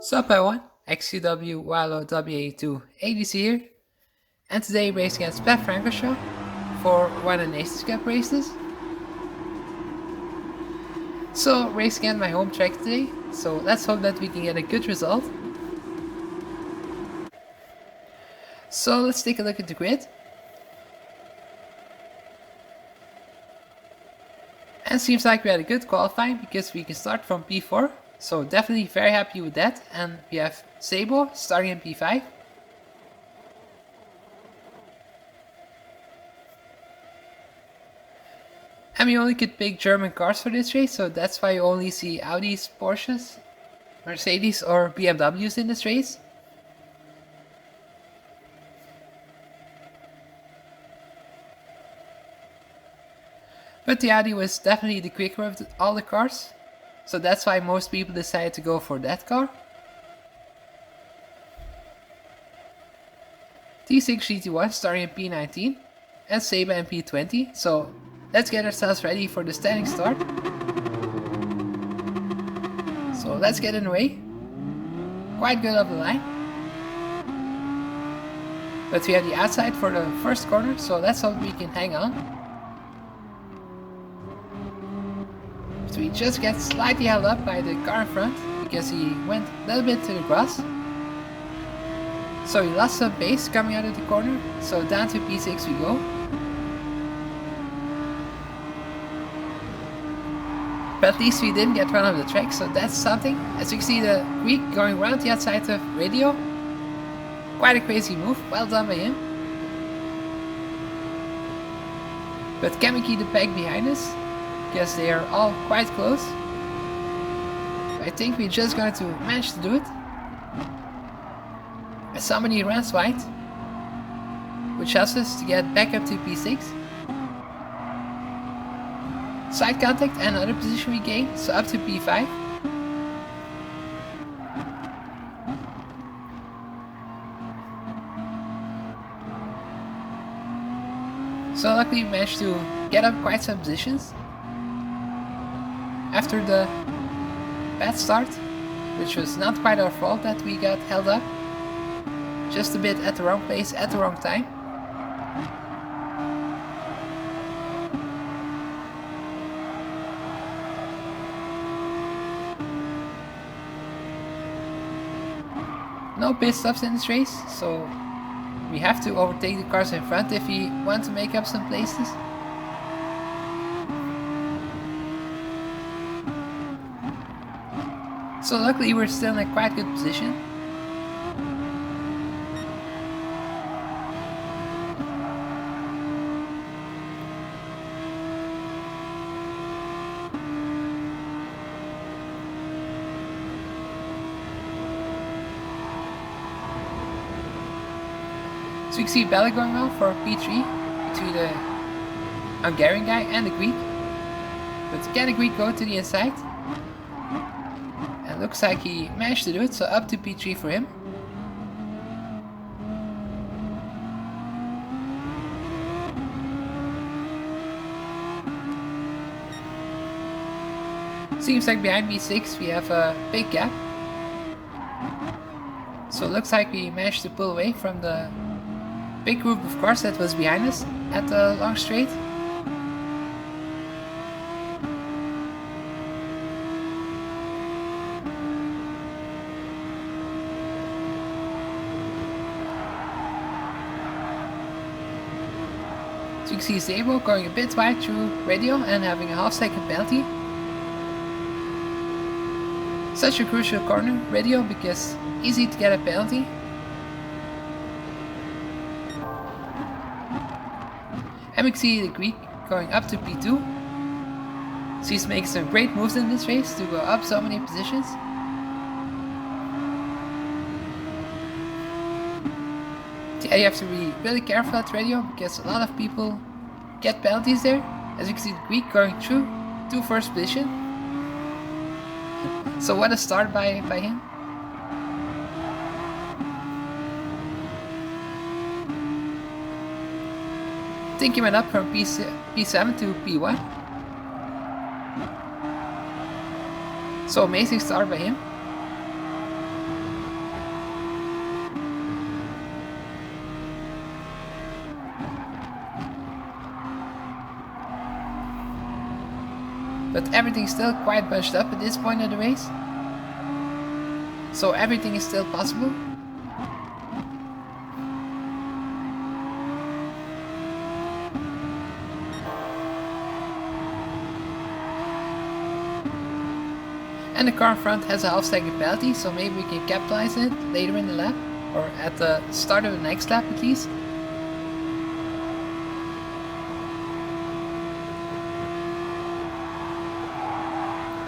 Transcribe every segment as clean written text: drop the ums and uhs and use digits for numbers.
Sup everyone, XQW Wilo WA2 ADC here, and today racing at Spa-Francorchamps for one of the Nations Cup races. So racing at my home track today, so let's hope that we can get a good result. So let's take a look at the grid. And seems like we had a good qualifying because we can start from P4. So definitely very happy with that. And we have Sabo starting in P5. And we only could pick German cars for this race, so that's why you only see Audis, Porsches, Mercedes or BMWs in this race. But the Audi was definitely the quicker of all the cars, so that's why most people decided to go for that car. T6 GT1 starting in P19 and Seba in P20, so let's get ourselves ready for the standing start. So let's get in the way. Quite good up the line. But we have the outside for the first corner, so let's hope we can hang on. So we just get slightly held up by the car in front because he went a little bit to the grass. So he lost some pace coming out of the corner, so down to P6 we go. But at least we didn't get run off the track, so that's something. As you can see, the Greek going around the outside of radio. Quite a crazy move, well done by him. But can we keep the pack behind us? Because they are all quite close. I think we're just going to manage to do it. As somebody runs wide, which helps us to get back up to P6. Side contact and another position we gain, so up to P5. So luckily we managed to get up quite some positions. After the bad start, which was not quite our fault that we got held up. Just a bit at the wrong place at the wrong time. No pit stops in this race, so we have to overtake the cars in front if we want to make up some places. So luckily we're still in a quite good position. So you can see battle going well for P3 between the Hungarian guy and the Greek. But can the Greek go to the inside? And looks like he managed to do it, so up to P3 for him. Seems like behind B6 we have a big gap. So it looks like we managed to pull away from the big group of cars that was behind us at the long straight. So you can see Zabo going a bit wide through radio and having a half-second penalty. Such a crucial corner, radio, because easy to get a penalty. And we can see the Greek going up to P2. So he's making some great moves in this race to go up so many positions. Yeah, you have to be really careful at radio because a lot of people get penalties there. As you can see, the Greek going through to first position. So what a start by him. I think he went up from P7 to P1. So amazing start by him. but everything's still quite bunched up at this point of the race. So everything is still possible. And the car in front has a half second penalty, so maybe we can capitalize it later in the lap, or at the start of the next lap at least.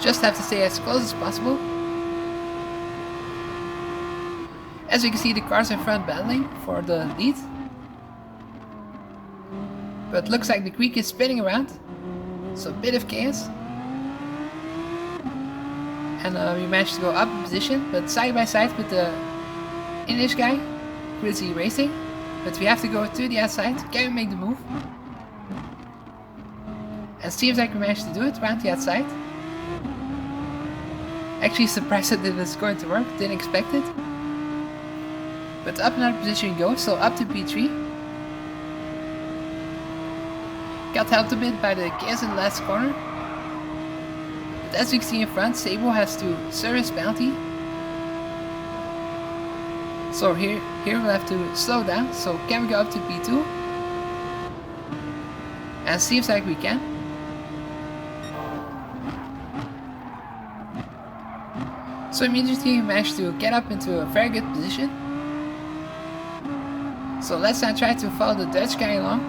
Just have to stay as close as possible. As you can see, the cars in front battling for the lead. But looks like the creek is spinning around, so a bit of chaos. And we managed to go up in position, but side by side with the English guy, Gr.3 Racing. But we have to go to the outside. Can we make the move? And it seems like we managed to do it around the outside. Actually surprised that it was going to work, didn't expect it. But up another position we go, so up to P3. Got helped a bit by the chaos in the last corner. But as you can see in front, Sabo has to service penalty. So here we'll have to slow down. So can we go up to P2? And it seems like we can. So immediately we managed to get up into a very good position. So let's now try to follow the Dutch guy along.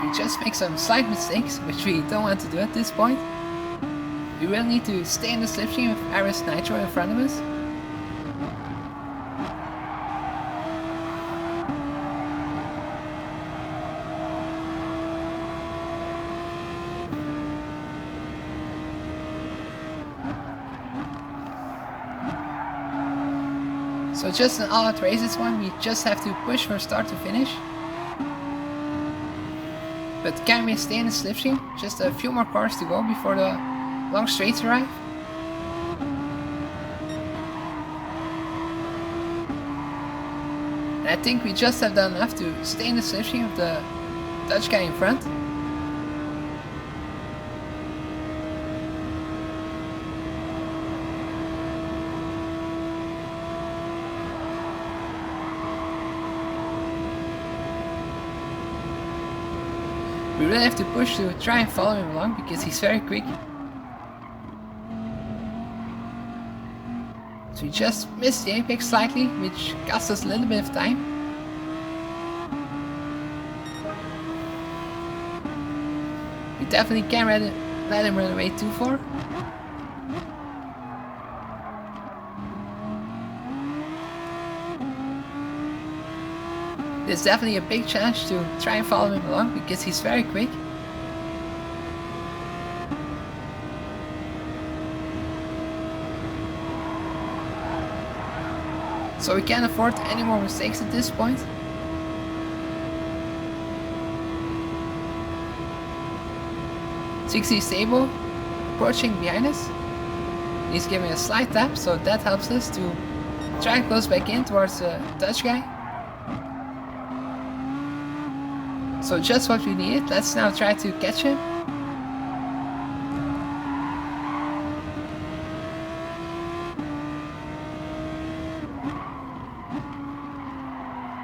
We just make some slight mistakes, which we don't want to do at this point. We really need to stay in the slipstream with Iris Nitro in front of us. So just an all-out race this one, we just have to push from start to finish. But can we stay in the slipstream? Just a few more cars to go before the long straights arrive. And I think we just have done enough to stay in the slipstream of the Dutch guy in front. We really have to push to try and follow him along because he's very quick. So we just missed the apex slightly, which cost us a little bit of time. We definitely can't let him run away too far. It's definitely a big challenge to try and follow him along because he's very quick. So we can't afford any more mistakes at this point. So you can see Sabo approaching behind us. He's giving a slight tap, so that helps us to try and close back in towards the Dutch guy. So just what we needed. Let's now try to catch him.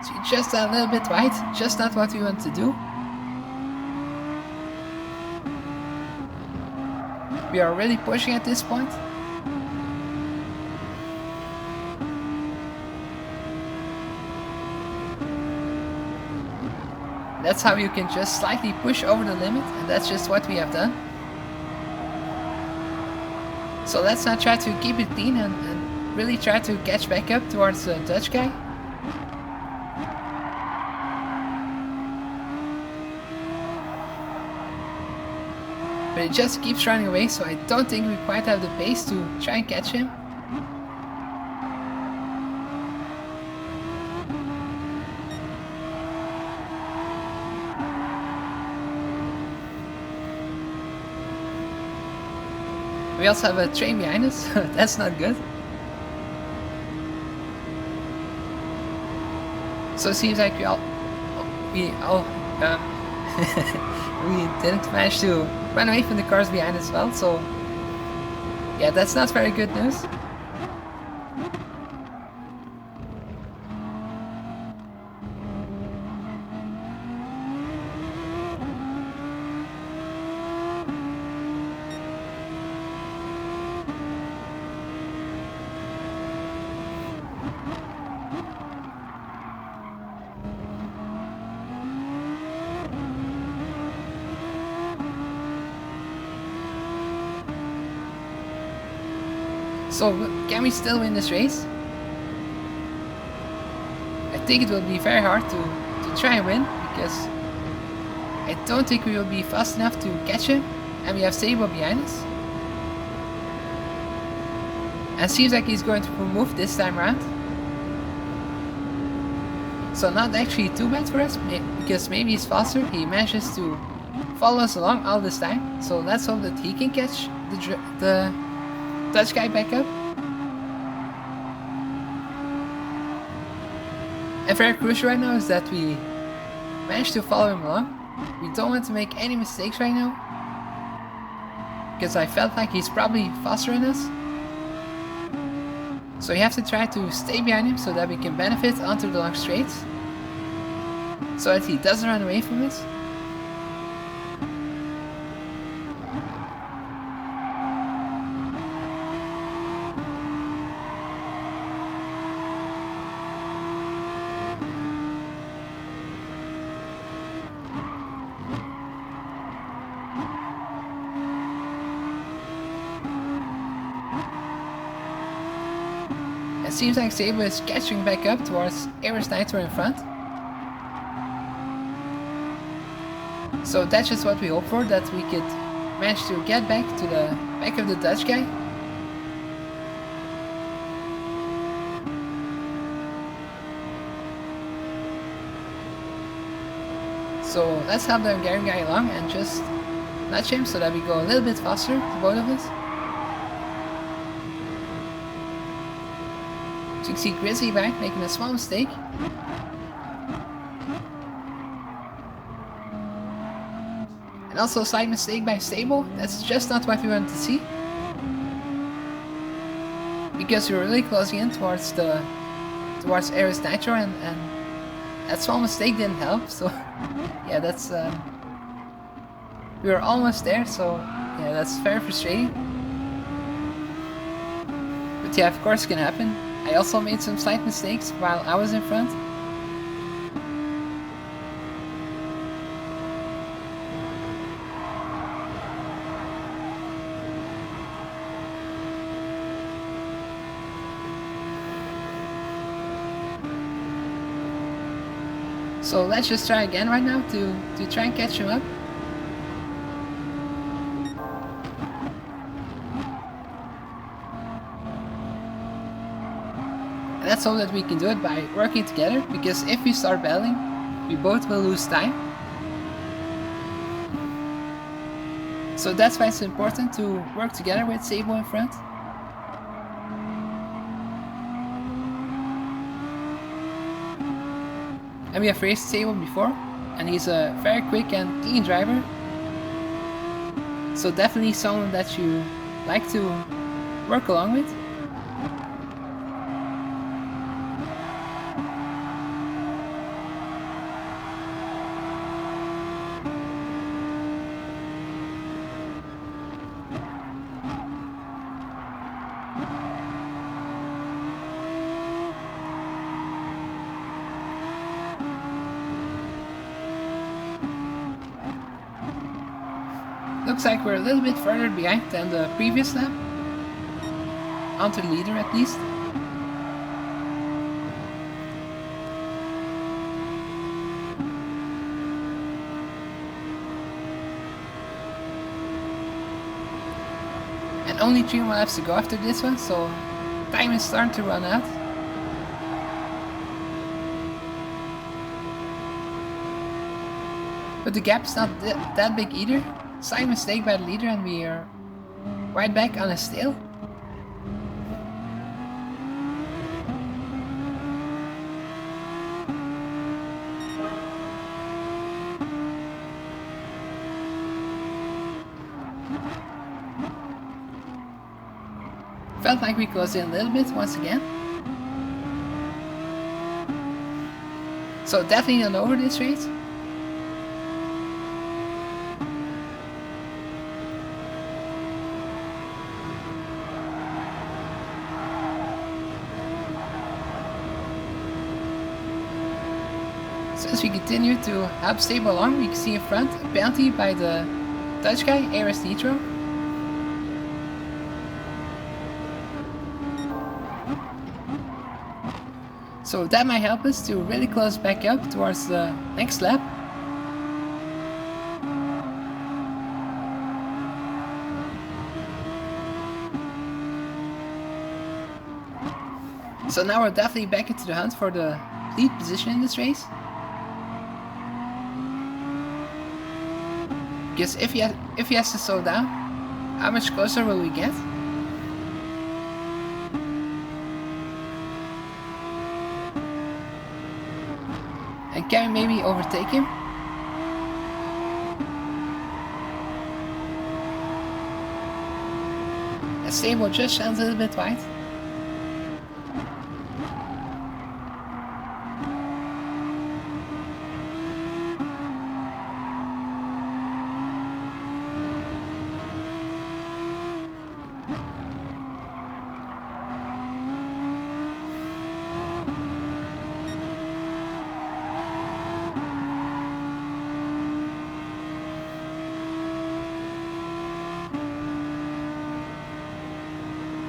So just a little bit wide, just not what we want to do. We are really pushing at this point. That's how you can just slightly push over the limit, and that's just what we have done. So let's now try to keep it clean and really try to catch back up towards the Dutch guy. But he just keeps running away, so I don't think we quite have the pace to try and catch him. We also have a train behind us, that's not good. So it seems like we didn't manage to run away from the cars behind as well, so yeah, that's not very good news. So, can we still win this race? I think it will be very hard to try and win, because I don't think we will be fast enough to catch him, and we have Sabo behind us. And it seems like he's going to move this time around. So not actually too bad for us, because maybe he's faster. He manages to follow us along all this time. So let's hope that he can catch the Dutch guy back up. And very crucial right now is that we manage to follow him along. We don't want to make any mistakes right now, because I felt like he's probably faster than us. So we have to try to stay behind him so that we can benefit onto the long straights, so that he doesn't run away from us. It seems like Sabo is catching back up towards Gr.3 in front. So that's just what we hope for, that we could manage to get back to the back of the Dutch guy. So let's help the Hungarian guy along and just nudge him so that we go a little bit faster, both of us. So you can see Gr.3 back making a small mistake. And also a slight mistake by Sabo. That's just not what we wanted to see, because we were really closing in towards Gr.3 and that small mistake didn't help. So yeah, that's we were almost there. So yeah, that's very frustrating. But yeah, of course it can happen. I also made some slight mistakes while I was in front. So let's just try again right now to try and catch him up. And let's hope that we can do it by working together, because if we start battling, we both will lose time. So that's why it's important to work together with Sabo in front. And we have raced Sabo before, and he's a very quick and clean driver. So definitely someone that you like to work along with. Looks like we're a little bit further behind than the previous lap. Onto the leader at least. And only 3 more laps to go after this one, so time is starting to run out. But the gap's not that big either. Slight mistake by the leader, and we are right back on his tail. Felt like we closed in a little bit once again. So definitely not over this race. So as we continue to help stable along, we can see in front a penalty by the Dutch guy, Gr.3. So that might help us to really close back up towards the next lap. So now we're definitely back into the hunt for the lead position in this race. Because if he has to slow down, how much closer will we get? And can we maybe overtake him? That stable just sounds a little bit wide.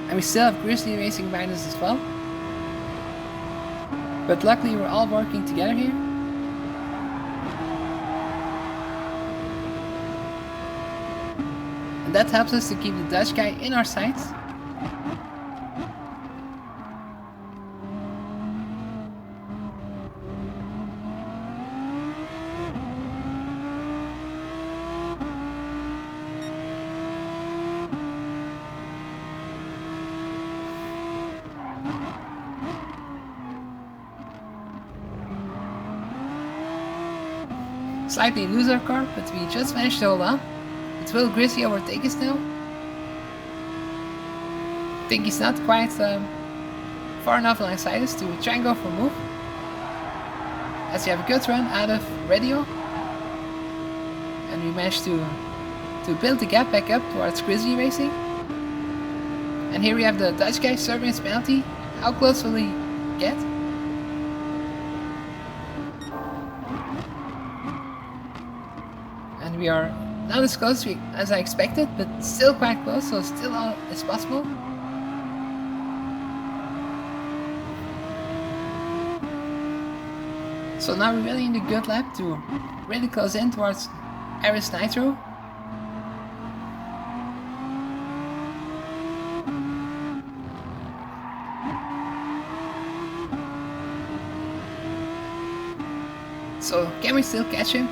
And we still have Gr.3 racing behind us as well. But luckily we're all working together here. And that helps us to keep the Dutch guy in our sights. Slightly lose our car, but we just managed to hold on. But will Gr.3 overtake us now? I think he's not quite far enough alongside us to try and go for a move. As we have a good run out of radio. And we managed to build the gap back up towards Gr.3 racing. And here we have the Dutch guy serving his penalty. How close will he get? And we are not as close as I expected, but still quite close, so still all is possible. So now we're really in a good lap to really close in towards Aris Nitro. So can we still catch him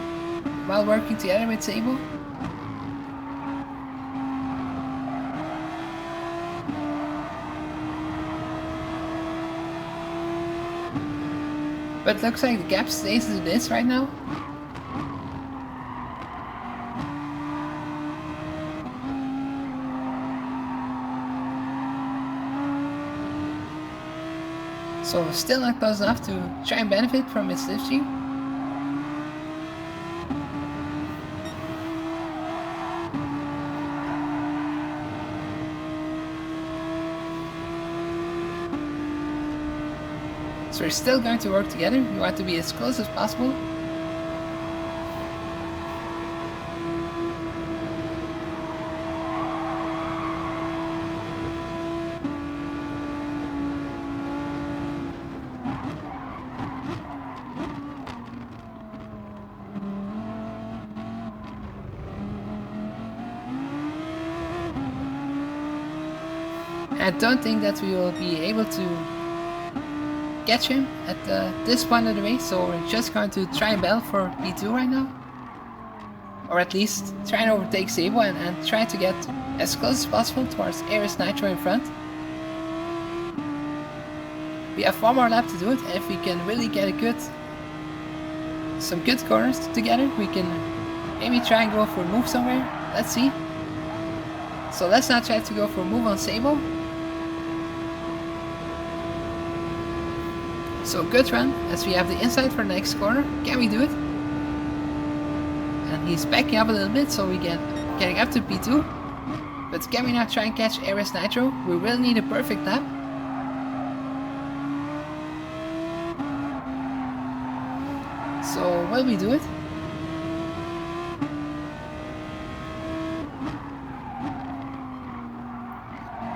while working together with Sable? But it looks like the gap stays as it is right now. So still not close enough to try and benefit from its slipstream. So we're still going to work together. We want to be as close as possible. I don't think that we will be able to catch him at this point of the race, so we're just going to try and battle for P2 right now. or at least try and overtake Sable and try to get as close as possible towards Ares Nitro in front. We have one more lap to do it, and if we can really get some good corners together, we can maybe try and go for a move somewhere. Let's see. So let's now try to go for a move on Sable. So good run, as we have the inside for the next corner. Can we do it? And he's backing up a little bit, so we get getting up to P2. But can we now try and catch Ares Nitro? We really need a perfect lap. So will we do it?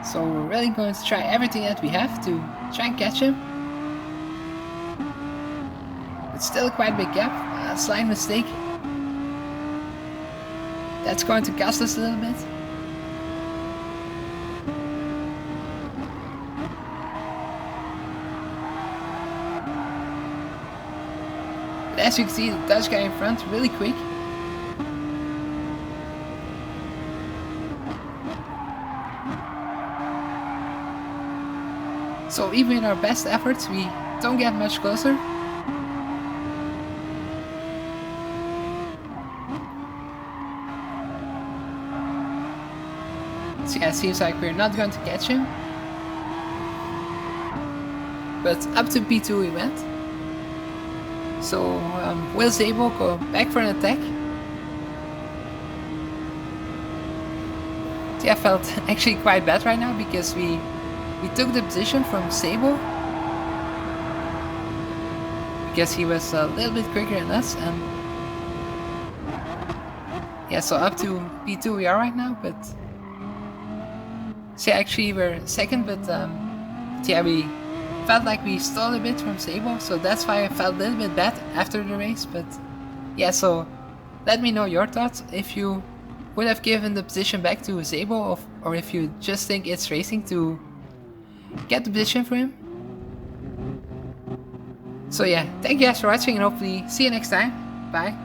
So we're really going to try everything that we have to try and catch him. It's still quite a big gap, a slight mistake. That's going to cost us a little bit. But as you can see, the Dutch guy in front really quick. So even in our best efforts, we don't get much closer. So yeah, it seems like we're not going to catch him. But up to P2 we went. So will Sable go back for an attack? Yeah, I felt actually quite bad right now because we took the position from Sable. Because he was a little bit quicker than us, and yeah, so up to P2 we are right now, but so yeah, actually we're second, but yeah, we felt like we stole a bit from Sable, so that's why I felt a little bit bad after the race. But yeah, so let me know your thoughts, if you would have given the position back to Sable, or if you just think it's racing to get the position for him. So yeah, thank you guys for watching, and hopefully see you next time. Bye.